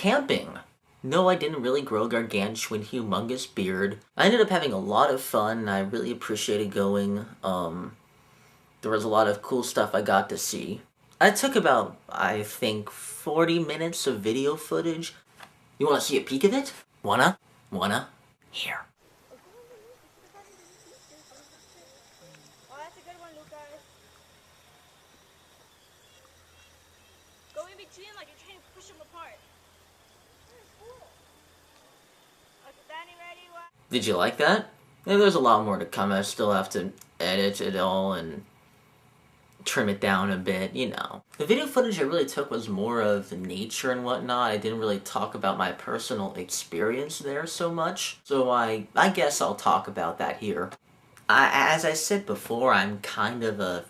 camping. No, I didn't really grow a gargantuan, humongous beard. I ended up having a lot of fun, and I really appreciated going. There was a lot of cool stuff I got to see. I took about, I think, 40 minutes of video footage. You wanna see a peek of it? Wanna? Here. Oh, that's a good one, Lucas. Go in between like you're trying to push them apart. Okay, Danny, ready? One. Did you like that? Yeah, there's a lot more to come. I still have to edit it all and trim it down a bit, you know. The video footage I really took was more of nature and whatnot. I didn't really talk about my personal experience there so much. So I guess I'll talk about that here. As I said before, I'm kind of a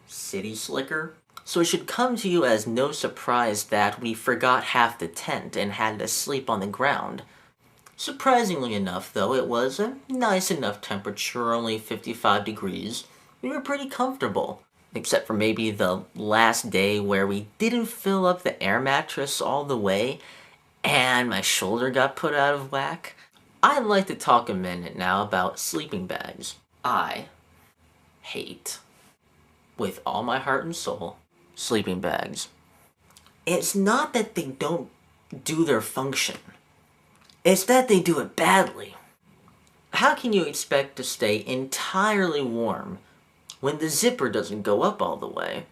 city slicker. So it should come to you as no surprise that we forgot half the tent and had to sleep on the ground. Surprisingly enough, though, it was a nice enough temperature, only 55 degrees. We were pretty comfortable. Except for maybe the last day where we didn't fill up the air mattress all the way and my shoulder got put out of whack. I'd like to talk a minute now about sleeping bags. I hate, with all my heart and soul, sleeping bags. It's not that they don't do their function. It's that they do it badly. How can you expect to stay entirely warm when the zipper doesn't go up all the way?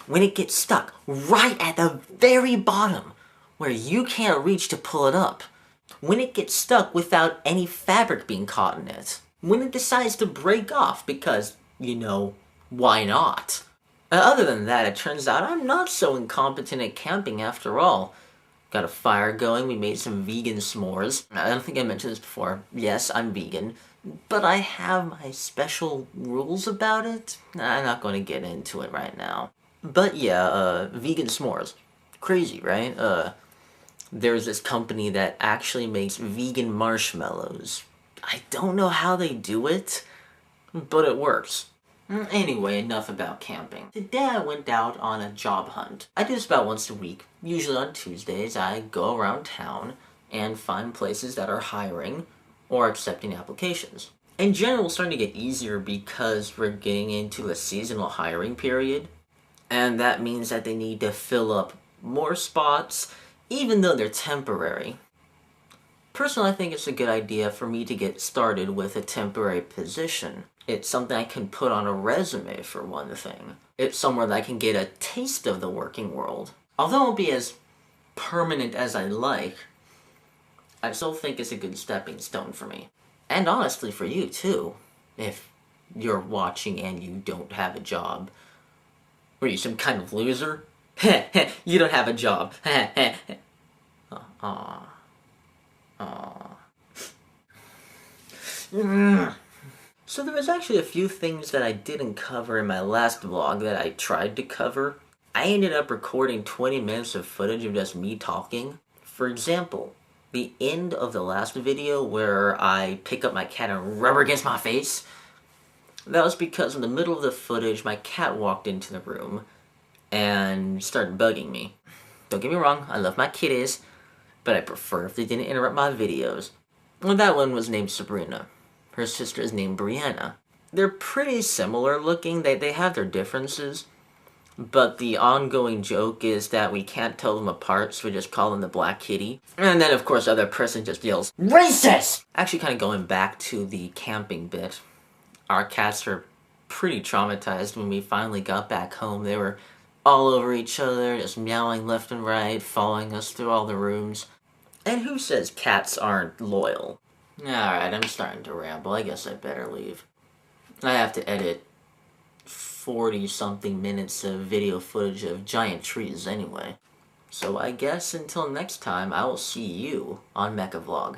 When it gets stuck right at the very bottom where you can't reach to pull it up? When it gets stuck without any fabric being caught in it? When it decides to break off because, you know, why not? Other than that, it turns out I'm not so incompetent at camping after all. Got a fire going, we made some vegan s'mores. I don't think I mentioned this before. Yes, I'm vegan. But I have my special rules about it. I'm not going to get into it right now. But yeah, vegan s'mores. Crazy, right? There's this company that actually makes vegan marshmallows. I don't know how they do it, but it works. Anyway, enough about camping. Today I went out on a job hunt. I do this about once a week. Usually on Tuesdays, I go around town and find places that are hiring or accepting applications. In general, it's starting to get easier because we're getting into a seasonal hiring period, and that means that they need to fill up more spots, even though they're temporary. Personally, I think it's a good idea for me to get started with a temporary position. It's something I can put on a resume, for one thing. It's somewhere that I can get a taste of the working world. Although it won't be as permanent as I like, I still think it's a good stepping stone for me. And honestly, for you too, if you're watching and you don't have a job. Were you some kind of loser? You don't have a job. Aww. So there was actually a few things that I didn't cover in my last vlog that I tried to cover. I ended up recording 20 minutes of footage of just me talking. For example, the end of the last video where I pick up my cat and rub her against my face. That was because in the middle of the footage, my cat walked into the room and started bugging me. Don't get me wrong, I love my kitties, but I prefer if they didn't interrupt my videos. Well, that one was named Sabrina. Her sister is named Brianna. They're pretty similar looking, they have their differences, but the ongoing joke is that we can't tell them apart, so we just call them the Black Kitty. And then, of course, the other person just yells, "Racist!" Actually, kind of going back to the camping bit, our cats were pretty traumatized when we finally got back home. They were all over each other, just meowing left and right, following us through all the rooms. And who says cats aren't loyal? Alright, I'm starting to ramble. I guess I better leave. I have to edit 40-something minutes of video footage of giant trees anyway. So I guess until next time, I will see you on Mecha Vlog.